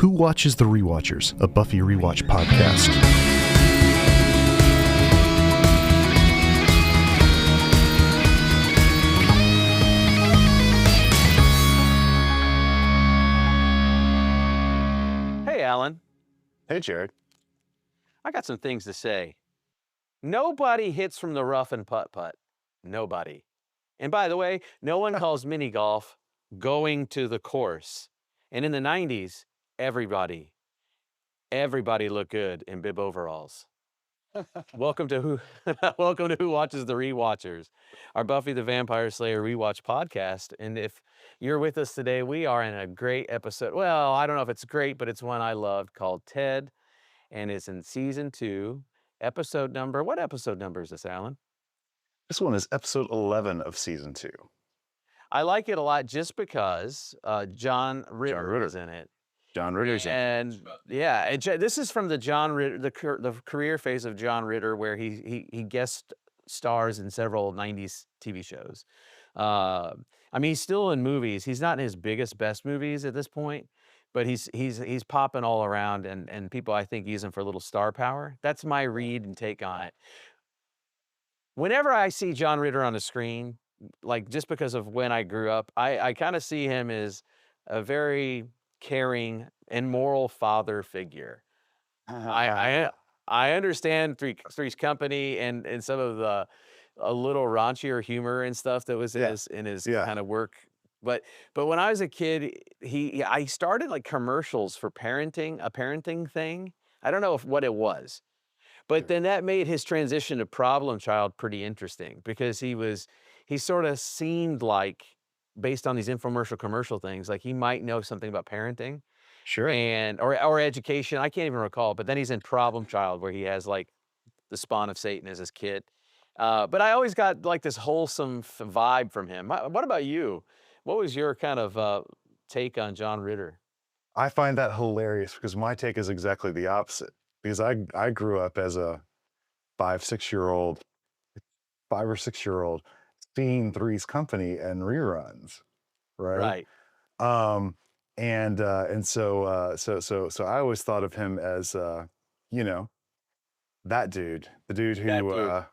Who Watches the Rewatchers, a Buffy rewatch podcast. Hey, Alan. Hey, Jarrod. I got some things to say. Nobody hits from the rough and putt-putt. Nobody. And by the way, no one calls mini golf going to the course. And in the 90s, everybody looked good in bib overalls. Welcome to Who Watches the Rewatchers, our Buffy the Vampire Slayer rewatch podcast. And if you're with us today, we are in a great episode. Well, I don't know if it's great, but it's one I loved called Ted, and it's in season 2, episode number. What episode number is this, Alan? This one is episode 11 of season 2. I like it a lot just because John Ritter is in it. John Ritter's in it. And yeah, this is from the John Ritter, the career phase of John Ritter, where he guest stars in several 90s TV shows. I mean, he's still in movies. He's not in his best movies at this point, but he's popping all around, and people, I think, use him for a little star power. That's my read and take on it. Whenever I see John Ritter on the screen, like just because of when I grew up, I kind of see him as a very caring and moral father figure. I understand Three's Company and some of the a little raunchier humor and stuff that was in his kind of work. But when I was a kid, I started like commercials for a parenting thing. I don't know what it was. But then that made his transition to problem child pretty interesting, because he sort of seemed like, based on these commercial things, like he might know something about parenting. Sure. Or education. I can't even recall. But then he's in Problem Child, where he has like the spawn of Satan as his kid. But I always got like this wholesome vibe from him. What about you? What was your kind of take on John Ritter? I find that hilarious because my take is exactly the opposite. Because I grew up as a 5 or 6 year old seeing Three's Company and reruns, right? Right. And so I always thought of him as that dude, the dude who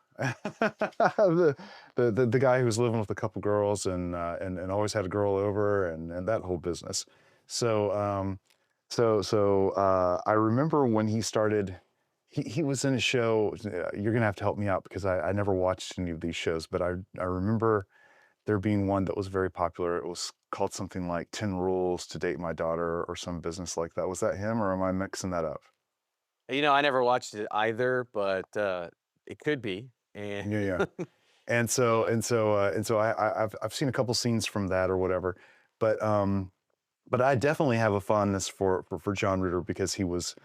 the guy who was living with a couple girls and always had a girl over and that whole business. So I remember when he started, he was in a show. You're gonna have to help me out because I never watched any of these shows, but I remember there being one that was very popular. It was called something like 10 Rules to Date My Daughter or some business like that. Was that him, or am I mixing that up? You know, I never watched it either, but it could be. And Yeah. And so I've seen a couple scenes from that or whatever, but I definitely have a fondness for John Ritter because he was,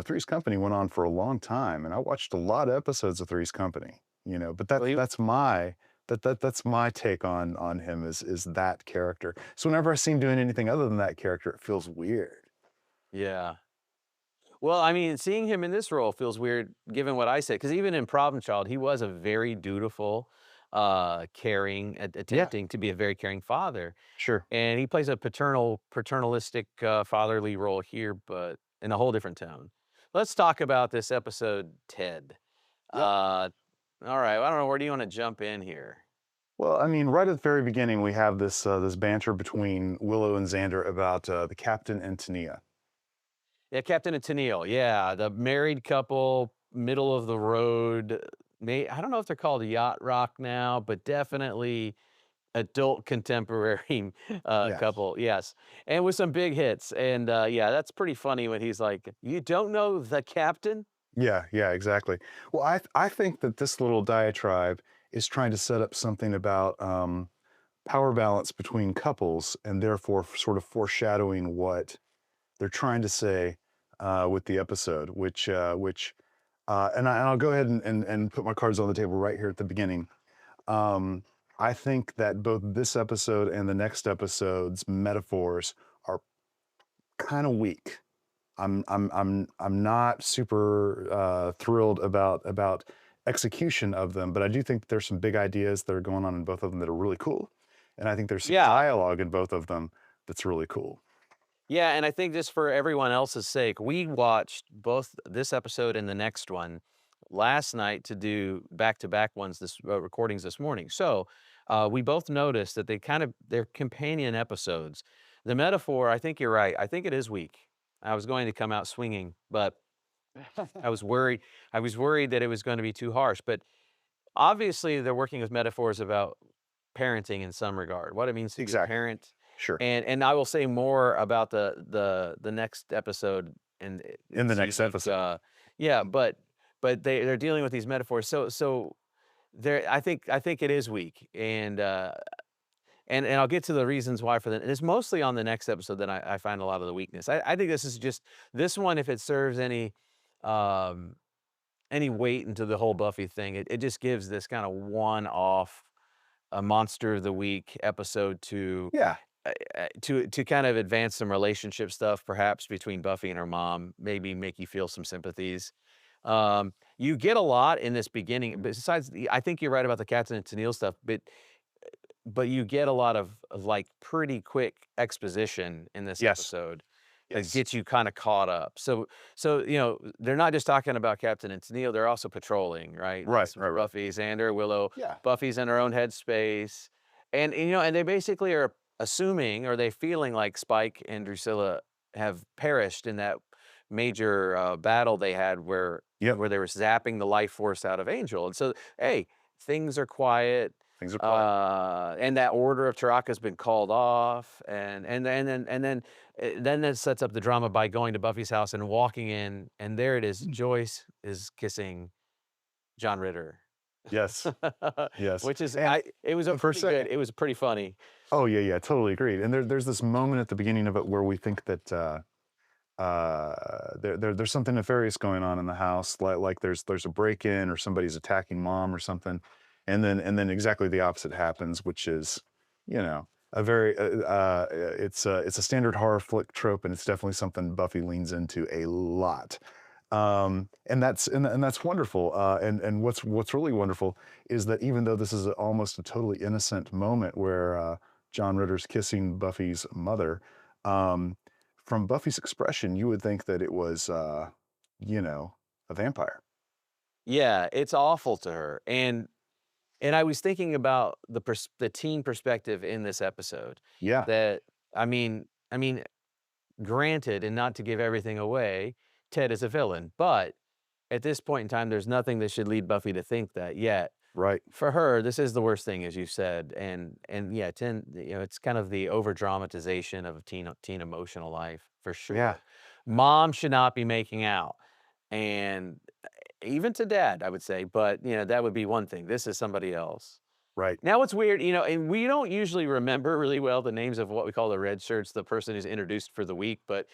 Three's Company went on for a long time, and I watched a lot of episodes of Three's Company, but that's my take on him is that character. So whenever I see him doing anything other than that character, it feels weird. yeah. Well, I mean, seeing him in this role feels weird, given what I said, because even in Problem Child, he was a very dutiful, caring, attempting to be a very caring father. Sure. And he plays a paternalistic, fatherly role here, but in a whole different tone. Let's talk about this episode, Ted. Yep. All right, I don't know, where do you want to jump in here? Well, I mean, right at the very beginning, we have this banter between Willow and Xander about the captain and Tania. Yeah, Captain and Tennille. Yeah, the married couple, middle of the road. I don't know if they're called yacht rock now, but definitely adult contemporary Yes. couple. Yes, and with some big hits. And yeah, that's pretty funny when he's like, "You don't know the captain?" Yeah, exactly. Well, I think that this little diatribe is trying to set up something about power balance between couples, and therefore sort of foreshadowing what they're trying to say with the episode, which and I'll go ahead and put my cards on the table right here at the beginning. I think that both this episode and the next episode's metaphors are kind of weak. I'm not super thrilled about execution of them, but I do think that there's some big ideas that are going on in both of them that are really cool, and I think there's some dialogue in both of them that's really cool. Yeah, and I think just for everyone else's sake, we watched both this episode and the next one last night to do back-to-back ones recordings this morning. So, we both noticed that they're companion episodes. The metaphor, I think you're right. I think it is weak. I was going to come out swinging, but I was worried I was worried that it was gonna be too harsh, but obviously, they're working with metaphors about parenting in some regard, what it means to be a Exactly. parent, Sure. and I will say more about the next episode In the this next week, episode. yeah, but they're dealing with these metaphors, so there I think it is weak, and I'll get to the reasons why for that. And it's mostly on the next episode that I find a lot of the weakness. I think this is just this one, if it serves um any weight into the whole Buffy thing, it just gives this kind of one-off, a monster of the week episode Yeah. to kind of advance some relationship stuff, perhaps between Buffy and her mom, maybe make you feel some sympathies. You get a lot in this beginning, besides I think you're right about the Captain and Tennille stuff, but you get a lot of like pretty quick exposition in this Yes. episode that Yes. gets you kind of caught up. So they're not just talking about Captain and Tennille, they're also patrolling, right? Right. It's Right. Right. Buffy, Xander, Willow. Yeah. Buffy's in her own headspace. And they basically are assuming, or they feeling like Spike and Drusilla have perished in that major battle they had Yep. where they were zapping the life force out of Angel. And so, hey, things are quiet. Things are quiet. And that order of Taraka's been called off, and then that sets up the drama by going to Buffy's house and walking in, and there it is. Joyce is kissing John Ritter, Yes. Yes. which is And it was a for a pretty second. good. It was pretty funny. Oh yeah, yeah, totally agreed. And there's this moment at the beginning of it where we think that there's something nefarious going on in the house, like there's a break-in or somebody's attacking mom or something, and then exactly the opposite happens, which is, a very it's a standard horror flick trope, and it's definitely something Buffy leans into a lot. And that's wonderful. And what's really wonderful is that even though this is almost a totally innocent moment where John Ritter's kissing Buffy's mother, um, from Buffy's expression, you would think that it was, a vampire. Yeah, it's awful to her, and I was thinking about the teen perspective in this episode. Yeah, That I mean, granted, and not to give everything away, Ted is a villain, but at this point in time, there's nothing that should lead Buffy to think that yet. right. For her, this is the worst thing, as you said, and yeah, it's kind of the over dramatization of a teen emotional life for Yeah, sure. Mom should not be making out, and even to dad, I would say, but that would be one thing. This is somebody else. right. Now it's weird, and we don't usually remember really well the names of what we call the red shirts, the person who's introduced for the week, but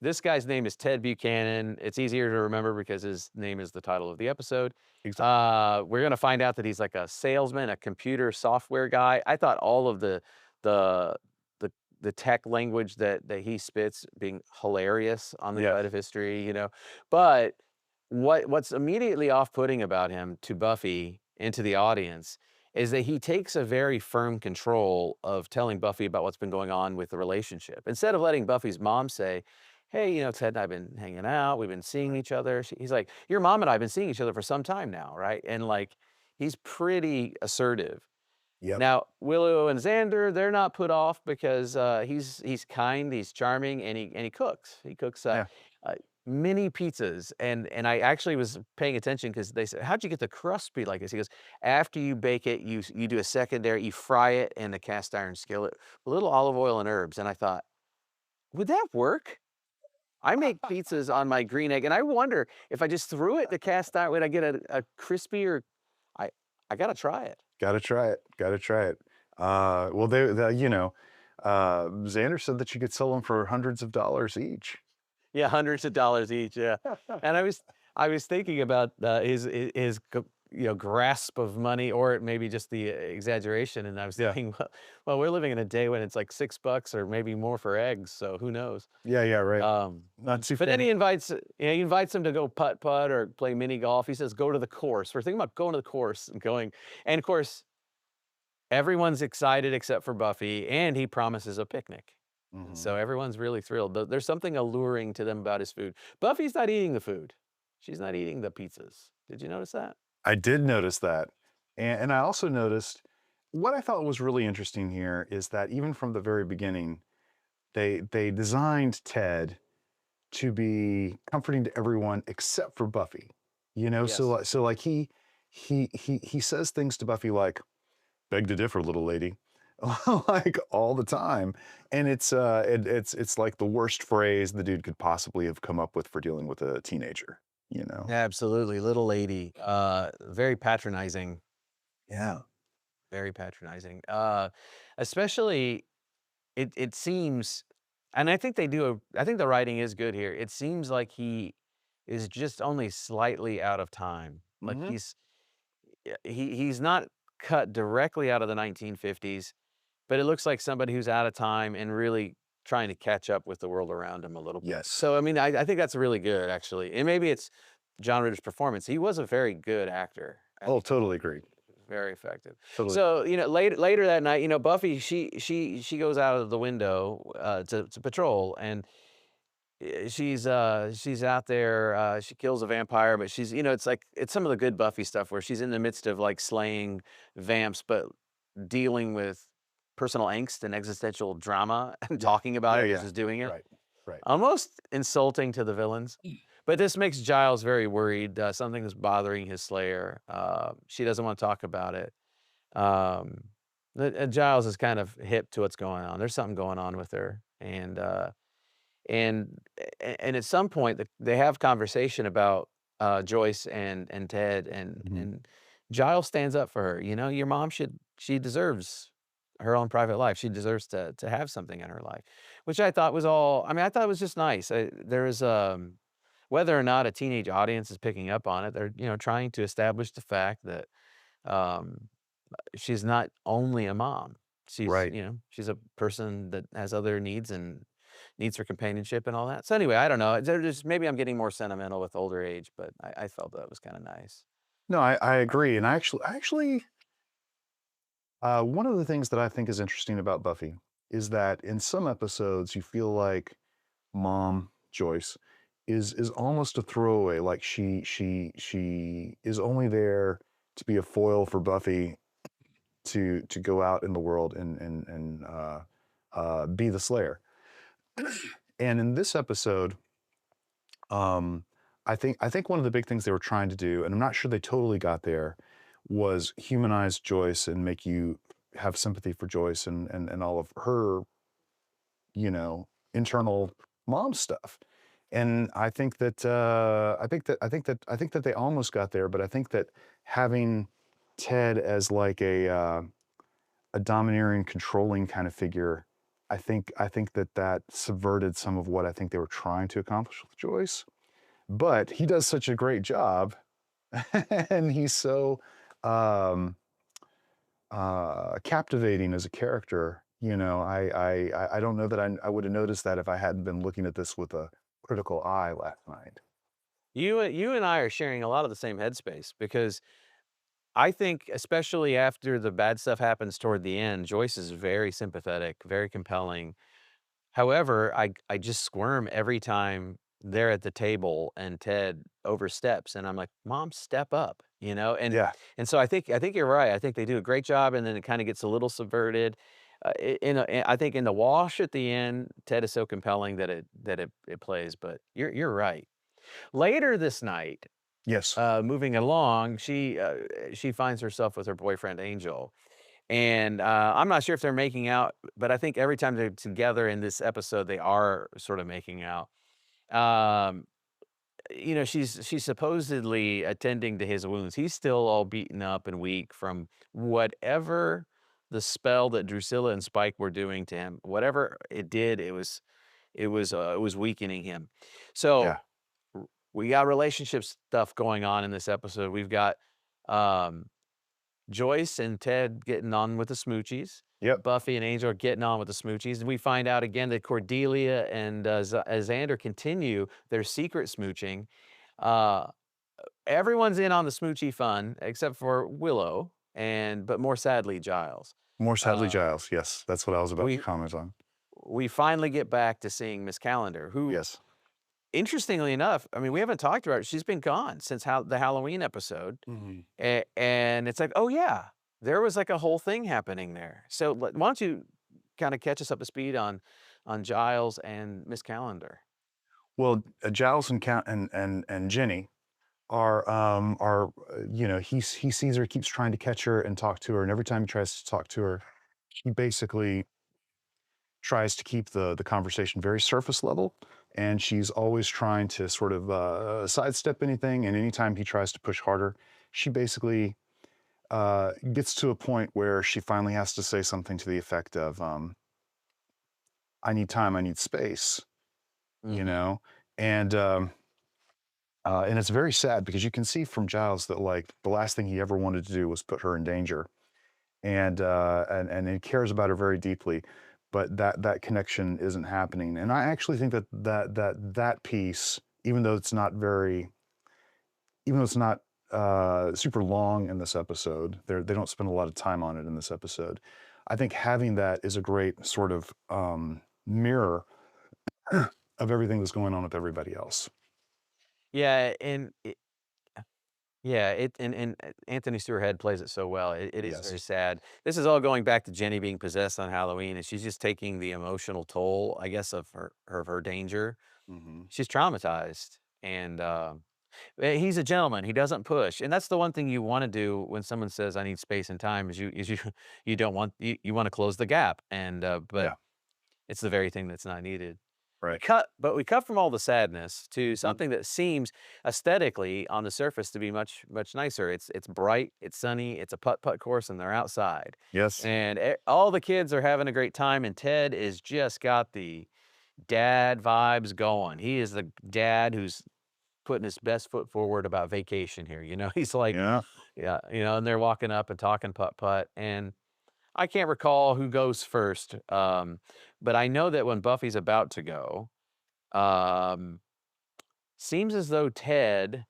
this guy's name is Ted Buchanan. It's easier to remember because his name is the title of the episode. Exactly. We're gonna find out that he's like a salesman, a computer software guy. I thought all of the the tech language that he spits being hilarious on the Yeah. side of history. But what's immediately off-putting about him to Buffy and to the audience is that he takes a very firm control of telling Buffy about what's been going on with the relationship. Instead of letting Buffy's mom say, "Hey, Ted and I've been hanging out, we've been seeing each other." He's like, "Your mom and I have been seeing each other for some time now, right?" And like, he's pretty assertive. Yep. Now, Willow and Xander, they're not put off because he's kind, he's charming, and he cooks. He cooks Yeah. uh, mini pizzas, and I actually was paying attention because they said, "How'd you get the crust be like this?" He goes, "After you bake it, you do a secondary, you fry it in a cast iron skillet, with a little olive oil and herbs." And I thought, would that work? I make pizzas on my green egg, and I wonder if I just threw it in the cast iron, would I get a crispier? I I gotta try it. Gotta try it. Gotta try it. Well, Xander said that you could sell them for hundreds of dollars each. Yeah, hundreds of dollars each, yeah. And I was thinking about, his grasp of money, or maybe just the exaggeration, and I was Yeah. thinking, well, we're living in a day when it's like $6 or maybe more for eggs, so who knows? Yeah, yeah, right. Um, Not too but then funny. he invites him to go putt-putt or play mini golf. He says, "Go to the course." We're thinking about going to the course and of course, everyone's excited except for Buffy, and he promises a picnic. So everyone's really thrilled. There's something alluring to them about his food. Buffy's not eating the food. She's not eating the pizzas. Did you notice that? I did notice that. And I also noticed what I thought was really interesting here is that even from the very beginning, they designed Ted to be comforting to everyone except for Buffy. You know, so Yes. so like he says things to Buffy like, "Beg to differ, little lady," like all the time, and it's like the worst phrase the dude could possibly have come up with for dealing with a teenager. You know? Absolutely. Little lady. Very patronizing. Yeah. Very patronizing. Especially it seems, and I think I think the writing is good here. It seems like he is just only slightly out of time. Like Hmm. he's not cut directly out of the 1950s, but it looks like somebody who's out of time and really trying to catch up with the world around him a little bit. Yes. So I mean, I think that's really good actually, and maybe it's John Ritter's performance. He was a very good actor. Oh, totally agree. Very effective. Totally. So, later that night, Buffy, she goes out of the window to patrol, and she's out there. She kills a vampire, but she's it's like it's some of the good Buffy stuff where she's in the midst of like slaying vamps, but dealing with personal angst and existential drama and talking about Yeah, it yeah. versus doing it. Right. Right. Almost insulting to the villains. But this makes Giles very worried. Something is bothering his Slayer. She doesn't want to talk about it. Um, Giles is kind of hip to what's going on. There's something going on with her, and and at some point they have conversation about Joyce and Ted, and Giles stands up for her. Your mom she deserves her own private life. She deserves to have something in her life, which I thought was all. I mean, I thought it was just nice. There is whether or not a teenage audience is picking up on it, they're trying to establish the fact that um, she's not only a mom. She's, Right. she's a person that has other needs and needs for companionship and all that. So anyway, I don't know. Maybe I'm getting more sentimental with older age, but I felt that was kind of nice. No, I agree. And actually, one of the things that I think is interesting about Buffy is that in some episodes you feel like Mom Joyce is almost a throwaway. Like she is only there to be a foil for Buffy to go out in the world and be the Slayer. And in this episode, I think one of the big things they were trying to do, and I'm not sure they totally got there, was humanize Joyce and make you have sympathy for Joyce and all of her, internal mom stuff. And I think that they almost got there, but I think that having Ted as like a domineering, controlling kind of figure, I think that subverted some of what I think they were trying to accomplish with Joyce. But he does such a great job, and he's so captivating as a character. I don't know that I would have noticed that if I hadn't been looking at this with a critical eye last night. You and I are sharing a lot of the same headspace because I think, especially after the bad stuff happens toward the end, Joyce is very sympathetic, very compelling. However, I just squirm every time they're at the table and Ted oversteps, and I'm like, "Mom, step up," And Yeah. so I think you're right. I think they do a great job, and then it kind of gets a little subverted. I think in the wash at the end, Ted is so compelling that it plays. But you're right. Later this night, Yes. moving along, she finds herself with her boyfriend Angel. And, I'm not sure if they're making out, but I think every time they're together in this episode, they are sort of making out. Um, she's supposedly attending to his wounds. He's still all beaten up and weak from whatever the spell that Drusilla and Spike were doing to him. Whatever it did, it was weakening him. So Yeah. we got relationship stuff going on in this episode. We've got, um Joyce and Ted getting on with the smoochies. Yep. Buffy and Angel are getting on with the smoochies. And we find out again that Cordelia and Xander continue their secret smooching. Uh, Everyone's in on the smoochy fun except for Willow but more sadly, Giles. More sadly, Uh, Giles. Yes, that's what I was about to we comment on. we finally get back to seeing Miss Calendar, who, Yes. interestingly enough, I mean, we haven't talked about her. She's been gone since the Halloween episode. Mhm. And it's like, oh yeah, there was like a whole thing happening there. So why don't you kind of catch us up to speed on Giles and Miss Calendar? Well, Giles and Jenny you know, he sees her, keeps trying to catch her and talk to her, and every time he tries to talk to her, he basically tries to keep the conversation very surface level, and she's always trying to sort of sidestep anything. And anytime he tries to push harder, she basically gets to a point where she finally has to say something to the effect of, "I need time, I need space," you Mhm. know, and it's very sad because you can see from Giles that like the last thing he ever wanted to do was put her in danger, and he cares about her very deeply, but that connection isn't happening. And I actually think that piece, even though it's not super long in this episode, they don't spend a lot of time on it in this episode. I think having that is a great sort of mirror of everything that's going on with everybody else. Yeah, yeah, Anthony Stewart Head plays it so well. It is very Yes. sad. This is all going back to Jenny being possessed on Halloween, and she's just taking the emotional toll, I guess, of her danger. Hmm. She's traumatized, and he's a gentleman. He doesn't push, and that's the one thing you want to do when someone says, "I need space and time." Is you you don't want you want to close the gap, and but Yeah. it's the very thing that's not needed. Right. We cut from all the sadness to Mhm. something that seems aesthetically on the surface to be much nicer. It's bright, it's sunny, it's a putt-putt course, and they're outside. Yes. And all the kids are having a great time, and Ted is just got the dad vibes going. He is the dad who's putting his best foot forward about vacation here. He's like, Yeah. yeah, and they're walking up and talking putt-putt, and I can't recall who goes first, but I know that when Buffy's about to go, um, seems as though Ted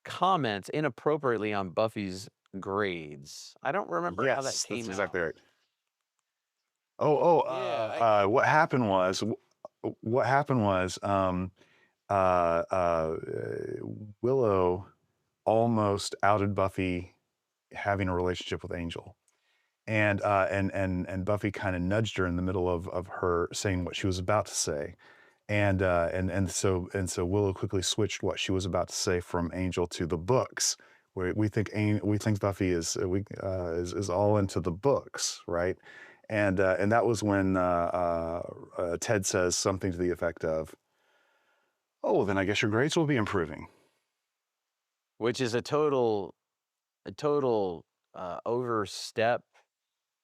comments inappropriately on Buffy's grades. I don't remember how that Yes, that's came out. exactly right. Oh, Yeah, what happened was, uh, uh, Willow almost outed Buffy having a relationship with Angel. And Buffy kind of nudged her in the middle of her saying what she was about to say. And so Willow quickly switched what she was about to say from Angel to the books, where we think Buffy is all into the books, right? And that was when Ted says something to the effect of, "Oh, well, then I guess your grades will be improving." which is a total overstep.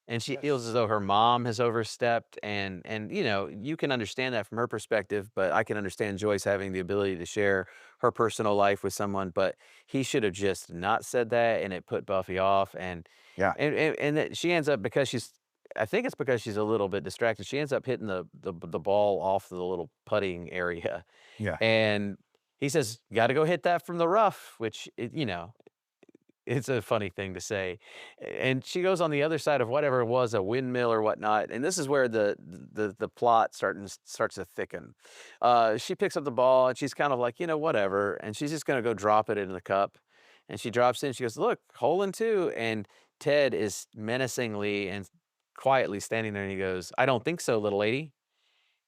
And she feels as Yes. though her mom has overstepped, and you can understand that from her perspective, but I can understand Joyce having the ability to share her personal life with someone, but he should have just not said that, and it put Buffy off, and Yeah. and and, and that she ends up, because she's I think it's because she's a little bit distracted. She ends up hitting the ball off the little putting area, Yeah. and he says, "Got to go hit that from the rough," which it's a funny thing to say, and she goes on the other side of whatever it was, a windmill or whatnot, and this is where the plot starts to thicken. She picks up the ball, and she's kind of like, whatever, and she's just gonna go drop it in the cup, and she drops in, she goes, "Look, hole in two," and Ted is menacingly and quietly standing there, and he goes, "I don't think so, little lady,"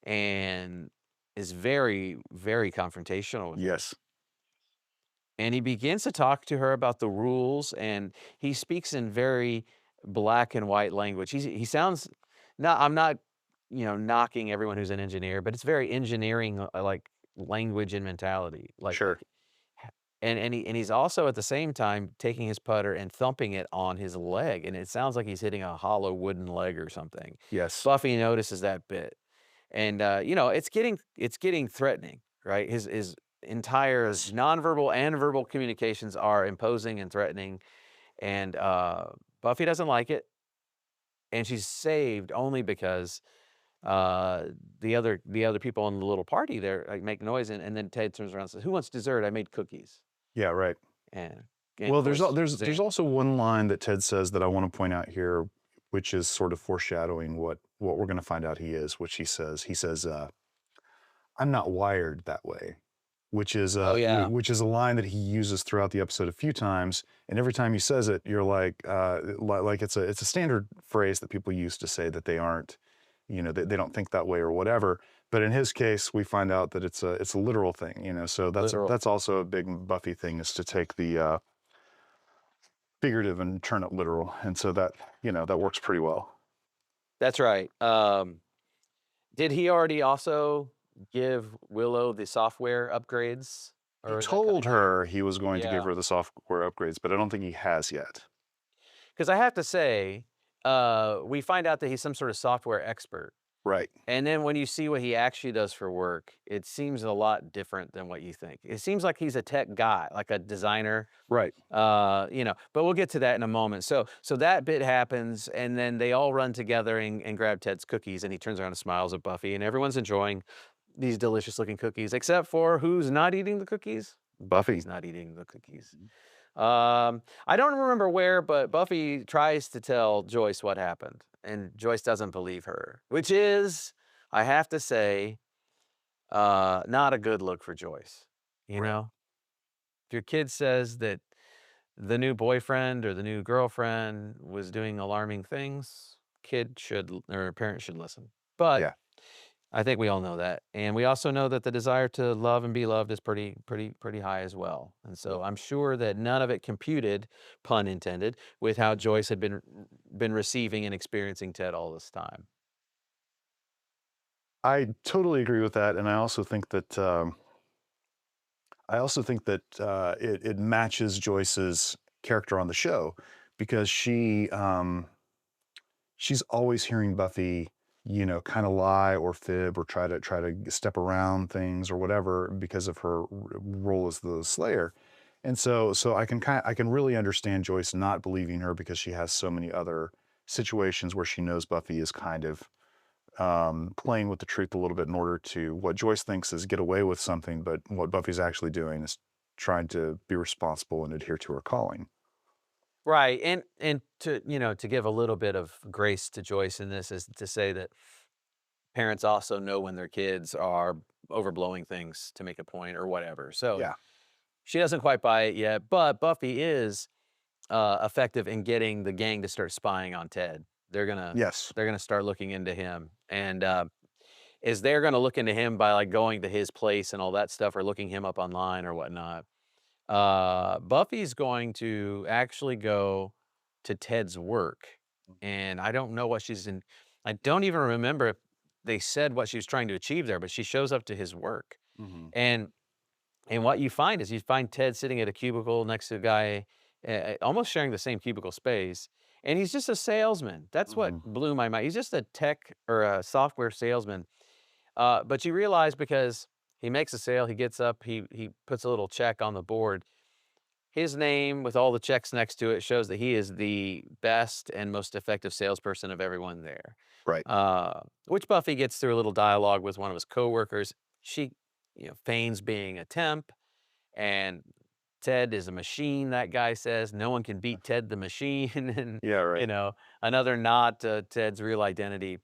and is very, very confrontational with her. Yes. And he begins to talk to her about the rules, and he speaks in very black and white language. He sounds, no, I'm not, knocking everyone who's an engineer, but it's very engineering, like language and mentality. Sure. And he's also at the same time taking his putter and thumping it on his leg, and it sounds like he's hitting a hollow wooden leg or something. Yes. Buffy notices that bit, and it's getting threatening, right? His entire Yes. nonverbal and verbal communications are imposing and threatening, and Buffy doesn't like it, and she's saved only because uh, the other people in the little party there, like, make noise, and then Ted turns around and says, "Who wants dessert? I made cookies." Yeah. Right. And of Well, course, there's Zan also one line that Ted says that I want to point out here, which is sort of foreshadowing what we're going to find out he is, which he says. He says, "I'm not wired that way," which is Oh yeah. which is a line that he uses throughout the episode a few times, and every time he says it, you're like it's a standard phrase that people use to say that they aren't, they don't think that way or whatever. But in his case, we find out that it's a literal thing, So Literal. that's also a big Buffy thing, is to take the figurative and turn it literal, and so that that works pretty well. That's right. Did he already also give Willow the software upgrades? He Or is that told coming later? her he was going to give Yeah. her the software upgrades, but I don't think he has yet. Because I have to say, we find out that he's some sort of software expert. Right. And then when you see what he actually does for work, it seems a lot different than what you think. It seems like he's a tech guy, like a designer, Right. but we'll get to that in a moment. So that bit happens, and then they all run together and grab Ted's cookies, and he turns around and smiles at Buffy, and everyone's enjoying these delicious looking cookies, except for who's not eating the cookies? Buffy. He's not eating the cookies. I don't remember where, but Buffy tries to tell Joyce what happened, and Joyce doesn't believe her, which is, I have to say, not a good look for Joyce. You Right. know, if your kid says that the new boyfriend or the new girlfriend was doing alarming things, parent should listen. But Yeah. I think we all know that. And we also know that the desire to love and be loved is pretty high as well. And so I'm sure that none of it computed, pun intended, with how Joyce had been receiving and experiencing Ted all this time. I totally agree with that, and I also think that it matches Joyce's character on the show, because she's always hearing Buffy, kind of lie or fib or try to step around things or whatever because of her role as the Slayer. And so I can really understand Joyce not believing her, because she has so many other situations where she knows Buffy is kind of playing with the truth a little bit in order to, what Joyce thinks is get away with something, but what Buffy's actually doing is trying to be responsible and adhere to her calling. Right. And to give a little bit of grace to Joyce in this is to say that parents also know when their kids are overblowing things to make a point or whatever. So Yeah. she doesn't quite buy it yet, but Buffy is effective in getting the gang to start spying on Ted. Yes. They're gonna start looking into him, and is they're gonna look into him by like going to his place and all that stuff, or looking him up online or whatnot. Buffy's going to actually go to Ted's work, and I don't know what she's in. I don't even remember if they said what she was trying to achieve there, but she shows up to his work, Mm-hmm. and what you find is you find Ted sitting at a cubicle next to a guy, almost sharing the same cubicle space, and he's just a salesman. That's what Mm-hmm. blew my mind. He's just a tech or a software salesman. But you realize, because he makes a sale, he gets up, he puts a little check on the board. His name with all the checks next to it shows that he is the best and most effective salesperson of everyone there. Right. Which Buffy gets through a little dialogue with one of his coworkers. She, feigns being a temp, and Ted is a machine. That guy says no one can beat Ted the machine, and Yeah. Right. another nod to Ted's real identity.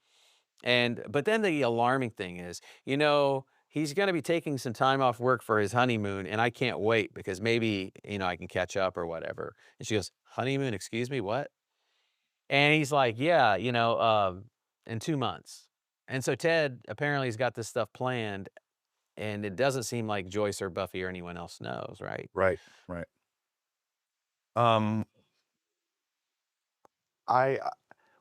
But then the alarming thing is, he's going to be taking some time off work for his honeymoon, and I can't wait because maybe, I can catch up or whatever. And she goes, "Honeymoon, excuse me, what?" And he's like, "Yeah, in 2 months." And so Ted apparently has got this stuff planned, and it doesn't seem like Joyce or Buffy or anyone else knows, right? Right. Right. Um, I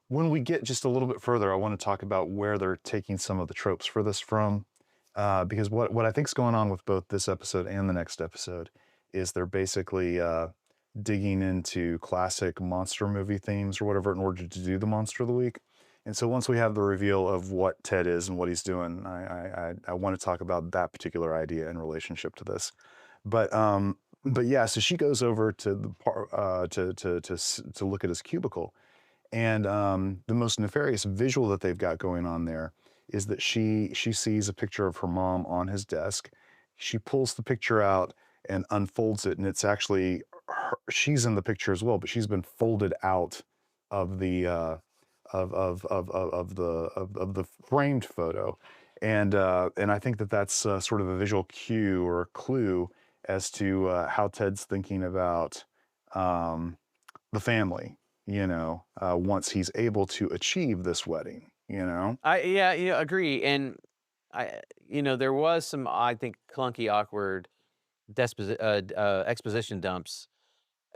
When we get just a little bit further, I want to talk about where they're taking some of the tropes for this from, because what I think is going on with both this episode and the next episode is they're basically digging into classic monster movie themes or whatever in order to do the monster of the week. And so once we have the reveal of what Ted is and what he's doing, I want to talk about that particular idea in relationship to this. But yeah, so she goes over to the to look at his cubicle, and the most nefarious visual that they've got going on there is that she sees a picture of her mom on his desk. She pulls the picture out and unfolds it, and it's actually she's in the picture as well, but she's been folded out of the of the framed photo, and I think that that's sort of a visual cue or a clue as to how Ted's thinking about the family. Once he's able to achieve this wedding. Yeah, agree. And there was some, I think, clunky, awkward exposition dumps.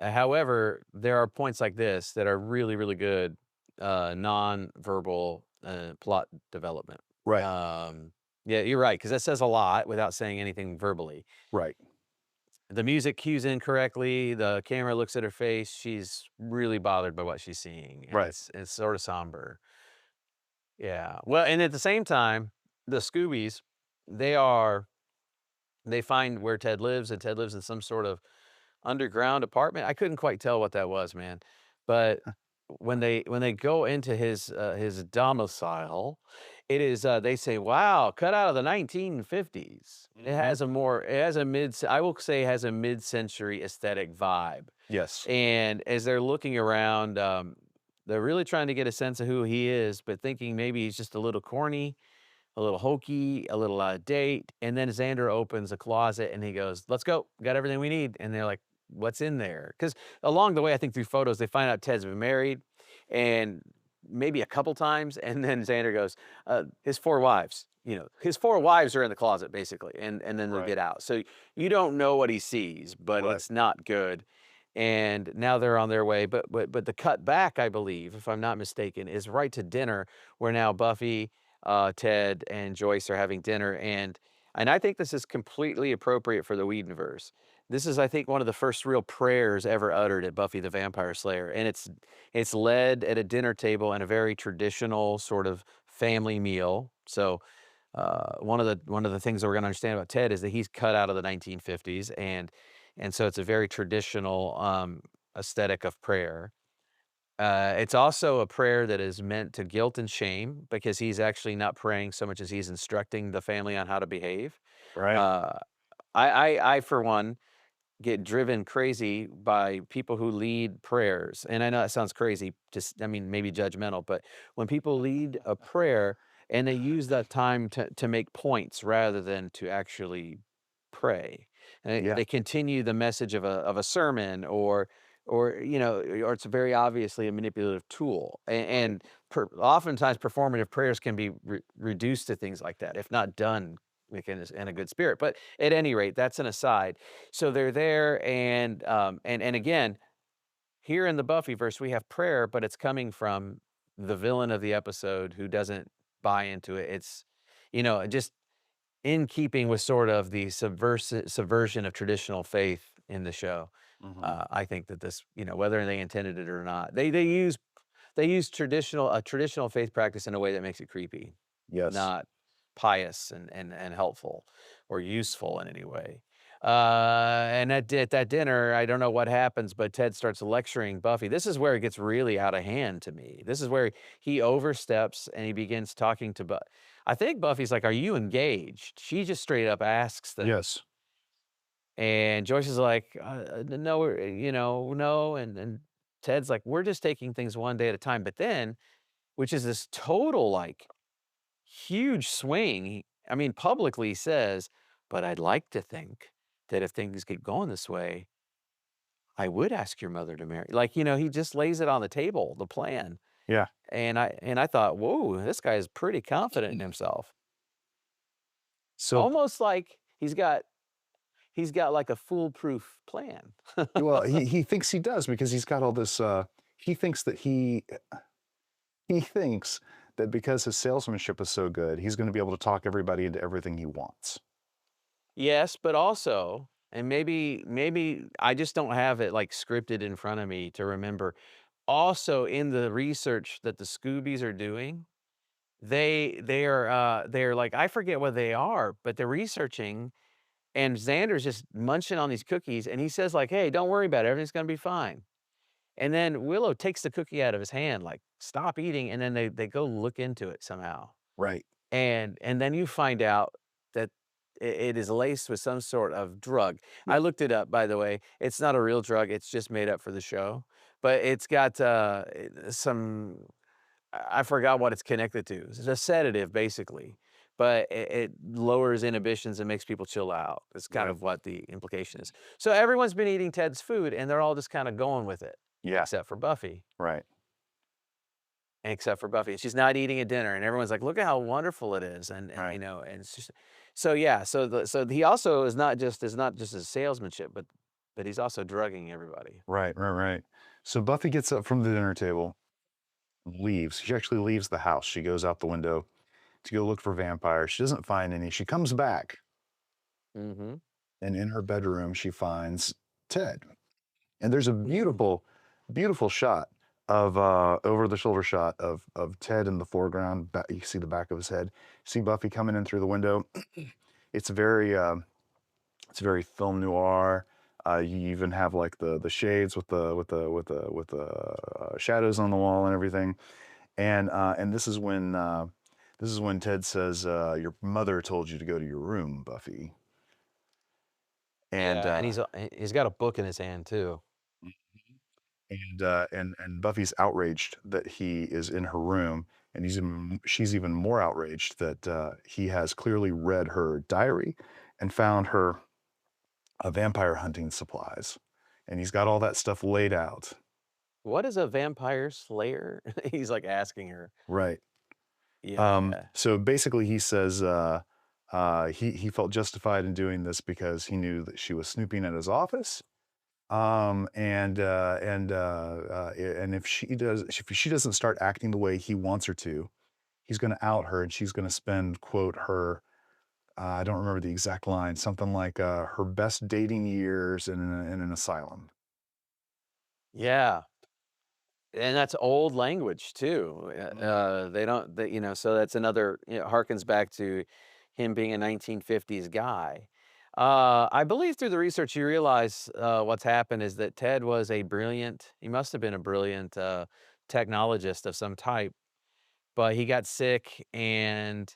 However, there are points like this that are really, really good non-verbal plot development. Right. Yeah, you're right, because that says a lot without saying anything verbally. Right. The music cues in correctly. The camera looks at her face. She's really bothered by what she's seeing. And Right. it's sort of somber. Yeah. Well, and at the same time, the Scoobies, they find where Ted lives, and Ted lives in some sort of underground apartment. I couldn't quite tell what that was, man. But when they go into his domicile, it is they say, "Wow, cut out of the 1950s." It has I will say, it has a mid-century aesthetic vibe. Yes. And as they're looking around, they're really trying to get a sense of who he is, but thinking maybe he's just a little corny, a little hokey, a little out of date. And then Xander opens a closet and he goes, "Let's go. Got everything we need." And they're like, "What's in there?" Because along the way, I think through photos, they find out Ted's been married and maybe a couple times. And then Xander goes, his 4 wives. His 4 wives are in the closet, basically. And then they'll Right. get out. So you don't know what he sees, but Right. it's not good. And now they're on their way. But the cut back, I believe, if I'm not mistaken, is right to dinner, where now Buffy, Ted, and Joyce are having dinner. And I think this is completely appropriate for the Whedonverse. This is, I think, one of the first real prayers ever uttered at Buffy the Vampire Slayer, and it's led at a dinner table in a very traditional sort of family meal. So one of the things that we're going to understand about Ted is that he's cut out of the 1950s, and so it's a very traditional aesthetic of prayer. It's also a prayer that is meant to guilt and shame, because he's actually not praying so much as he's instructing the family on how to behave. Right. Uh, I for one, get driven crazy by people who lead prayers. And I know that sounds crazy, I mean, maybe judgmental, but when people lead a prayer and they use that time to make points rather than to actually pray. And Yeah. they continue the message of a sermon, or it's very obviously a manipulative tool. And oftentimes performative prayers can be reduced to things like that, if not done like in a good spirit. But at any rate, that's an aside. So they're there, and again, here in the Buffyverse, we have prayer, but it's coming from the villain of the episode who doesn't buy into it. It's, just in keeping with sort of the subversion of traditional faith in the show. Mhm. I think that this, whether they intended it or not, they use a traditional faith practice in a way that makes it creepy, Yes. not pious and helpful or useful in any way. And at that dinner, I don't know what happens, but Ted starts lecturing Buffy. This is where it gets really out of hand to me. This is where he oversteps and he begins talking to Buffy. I think Buffy's like, "Are you engaged?" She just straight up asks them. Yes. And Joyce is like, "No, no." And Ted's like, "We're just taking things one day at a time." But then, which is this total, like, huge swing. I mean, publicly he says, "But I'd like to think that if things keep going this way, I would ask your mother to marry." Like, he just lays it on the table, the plan. Yeah. And I thought, "Whoa, this guy is pretty confident in himself." So, Almost like he's got like a foolproof plan. well, he thinks he does because he's got all this. He thinks that he thinks that because his salesmanship is so good, he's going to be able to talk everybody into everything he wants. Yes, but also, and maybe I just don't have it like scripted in front of me to remember. Also, in the research that the Scoobies are doing, they're like, I forget what they are, but they're researching, and Xander's just munching on these cookies, and he says like, "Hey, don't worry about it. Everything's gonna be fine." And then Willow takes the cookie out of his hand, like, "Stop eating," and then they go look into it somehow. Right. And then you find out that it is laced with some sort of drug. I looked it up, by the way. It's not a real drug, it's just made up for the show, but it's got, some I forgot what it's connected to. It's a sedative, basically, but it lowers inhibitions and makes people chill out. It's kind Right. of what the implication is. So everyone's been eating Ted's food, and they're all just kind of going with it, Yeah. except for Buffy. Right. Except for Buffy. She's not eating a dinner, and everyone's like, "Look at how wonderful it is," and Right. you know, and it's just so yeah. So he also is not just his salesmanship, but he's also drugging everybody. Right. Right. Right. So Buffy gets up from the dinner table, leaves. She actually leaves the house. She goes out the window to go look for vampires. She doesn't find any. She comes back, Mm-hmm. and in her bedroom, she finds Ted. And there's a Mm. beautiful, beautiful shot of over the shoulder shot of Ted in the foreground. You see the back of his head. See Buffy coming in through the window. It's very it's very film noir. You even have like the shades with the shadows on the wall and everything. And this is when Ted says, "Your mother told you to go to your room, Buffy." And Yeah, and he's got a book in his hand too. and Buffy's outraged that he is in her room, and she's even more outraged that he has clearly read her diary and found her vampire hunting supplies, and he's got all that stuff laid out. What is a vampire slayer? He's like asking her. Right. Yeah. So basically, he says he felt justified in doing this because he knew that she was snooping at his office. And if she doesn't start acting the way he wants her to, he's going to out her, and she's going to spend, quote, her I don't remember the exact line, something like her best dating years in an asylum. Yeah. And that's old language too. They don't, you know, so that's another, you know, harkens back to him being a 1950s guy. I believe through the research you realize what's happened is that Ted was he must have been a brilliant technologist of some type, but he got sick, and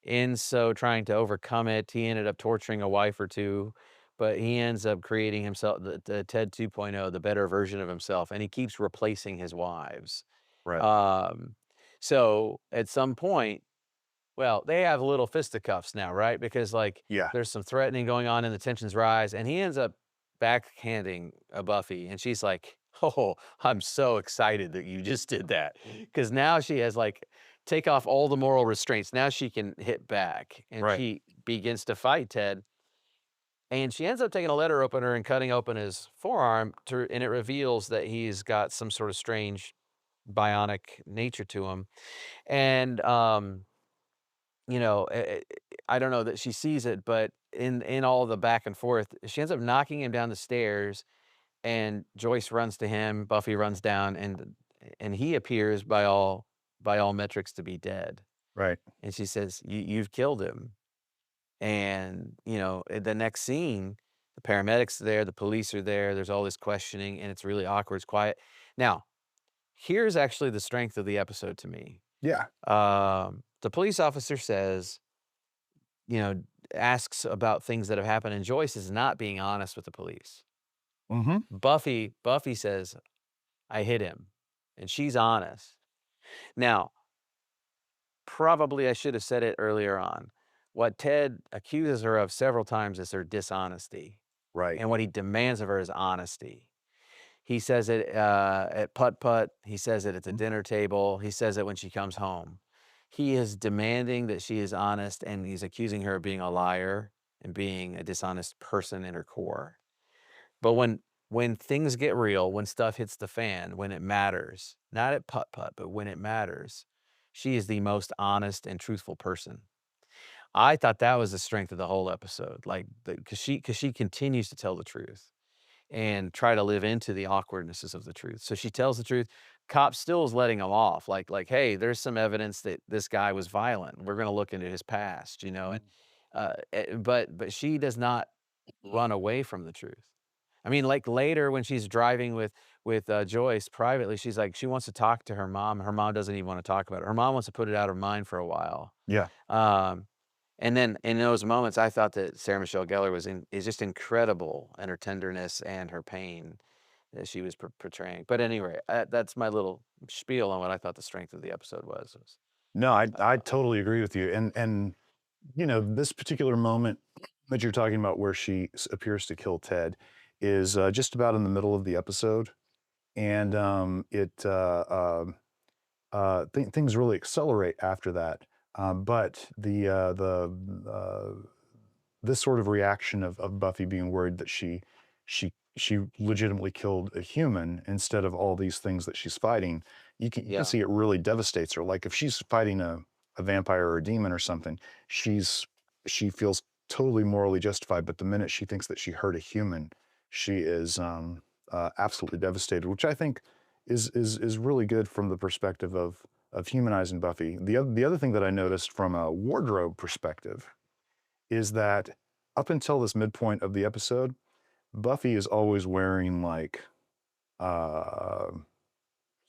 in so trying to overcome it, he ended up torturing a wife or two, but he ends up creating himself the Ted 2.0, the better version of himself, and he keeps replacing his wives. Right. Um, so at some point, well, they have little fisticuffs now, right? Because like Yeah. there's some threatening going on and the tensions rise, and he ends up backhanding a Buffy, and she's like, "Oh, I'm so excited that you just did that," because now she has like take off all the moral restraints. Now she can hit back, and Right. she begins to fight Ted. And she ends up taking a letter opener and cutting open his forearm, and it reveals that he's got some sort of strange bionic nature to him. And you know, I don't know that she sees it, but in all the back and forth, she ends up knocking him down the stairs, and Joyce runs to him, Buffy runs down, and he appears by all metrics to be dead. Right. And she says, You've killed him." And, you know, the next scene, the paramedics are there, the police are there, there's all this questioning, and it's really awkward, it's quiet. Now, here's actually the strength of the episode to me. Yeah. The police officer says, you know, asks about things that have happened, and Joyce is not being honest with the police. Mm-hmm. Buffy says, "I hit him," and she's honest. Now, probably I should have said it earlier on. What Ted accuses her of several times is her dishonesty, Right. and what he demands of her is honesty. He says it at putt putt. He says it at the Mhm. dinner table. He says it when she comes home. He is demanding that she is honest, and he's accusing her of being a liar and being a dishonest person in her core. But when things get real, when stuff hits the fan, when it matters, not at putt putt, but when it matters, she is the most honest and truthful person. I thought that was the strength of the whole episode, like, because she continues to tell the truth and try to live into the awkwardnesses of the truth. So she tells the truth. Cop still is letting him off, like, "Hey, there's some evidence that this guy was violent. We're gonna look into his past," you know, and, but she does not run away from the truth. I mean, like, later when she's driving with Joyce privately, she's like, she wants to talk to her mom. Her mom doesn't even wanna talk about it. Her mom wants to put it out of her mind for a while. Yeah. Um, and then in those moments, I thought that Sarah Michelle Gellar is just incredible in her tenderness and her pain. that she was portraying. But anyway, that's my little spiel on what I thought the strength of the episode was. No, I totally agree with you. And you know, this particular moment that you're talking about where she appears to kill Ted is just about in the middle of the episode. And things really accelerate after that. But this sort of reaction of Buffy being worried that she legitimately killed a human instead of all these things that she's fighting, you can Yeah. see it really devastates her. Like if she's fighting a vampire or a demon or something, she feels totally morally justified. But the minute she thinks that she hurt a human, she is absolutely devastated, which I think is really good from the perspective of humanizing Buffy. The other thing that I noticed from a wardrobe perspective is that up until this midpoint of the episode, Buffy is always wearing like,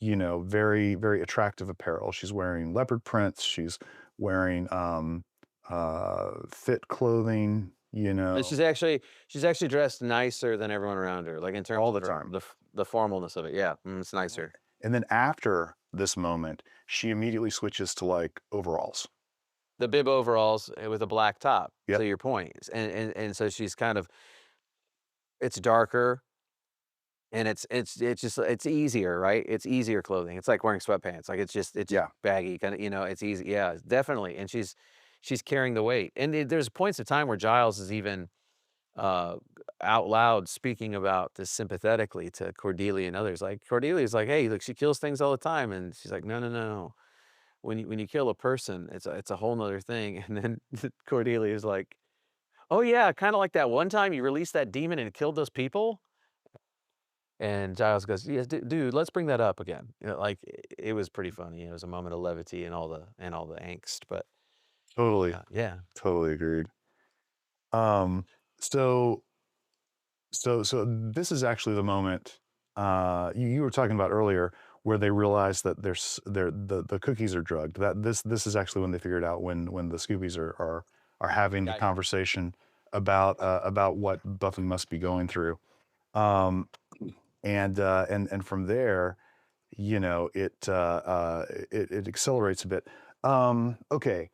you know, very, very attractive apparel. She's wearing leopard prints. She's wearing fit clothing, you know. And she's actually dressed nicer than everyone around her, like in terms All the of time. the formalness of it. Yeah, it's nicer. And then after this moment, she immediately switches to like overalls. The bib overalls with a black top. Yep. To your point, and so she's kind of, it's darker, and it's easier, right? It's easier clothing. It's like wearing sweatpants. Like it's just Yeah. baggy, kind of, it's easy. Yeah, definitely. And she's carrying the weight. And there's points of time where Giles is even out loud speaking about this sympathetically to Cordelia and others. Like Cordelia's like, hey, look, she kills things all the time, and she's like, no, no, no. When you kill a person, it's a whole nother thing. And then Cordelia's like, oh yeah, kind of like that one time you released that demon and it killed those people. And Giles goes, yes, dude, let's bring that up again. Like it was pretty funny. It was a moment of levity and all the angst. But Totally. yeah, Totally agreed. So this is actually the moment you were talking about earlier where they realize that the cookies are drugged. That this is actually when they figured out when the Scoobies are having the conversation about what Buffy must be going through. And from there, you know, it accelerates a bit. Okay,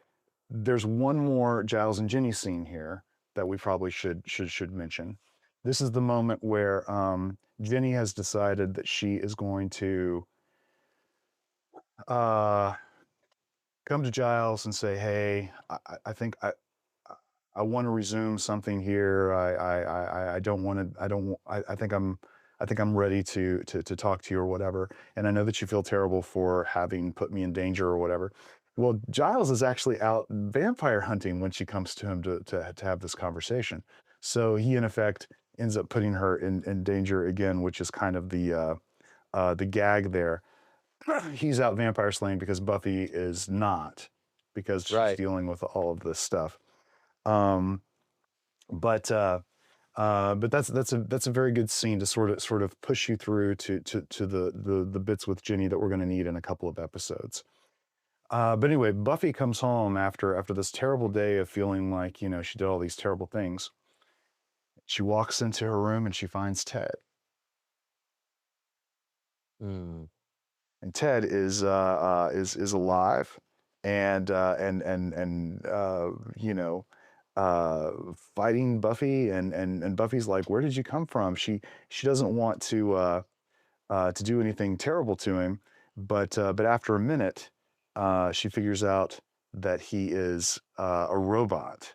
there's one more Giles and Ginny scene here that we probably should mention. This is the moment where Ginny has decided that she is going to come to Giles and say, "Hey, I think I want to resume something here. I don't want to. I think I'm ready to talk to you or whatever. And I know that you feel terrible for having put me in danger or whatever." Well, Giles is actually out vampire hunting when she comes to him to have this conversation. So he, in effect, ends up putting her in danger again, which is kind of the gag there. He's out vampire slaying because Buffy is not, because she's dealing with all of this stuff. But that's a very good scene to sort of push you through to the bits with Ginny that we're going to need in a couple of episodes. But anyway, Buffy comes home after this terrible day of feeling like, you know, she did all these terrible things. She walks into her room and she finds Ted. Mm. And Ted is alive and you know, fighting Buffy, and Buffy's like, "Where did you come from?" She doesn't want to do anything terrible to him, but after a minute, she figures out that he is a robot,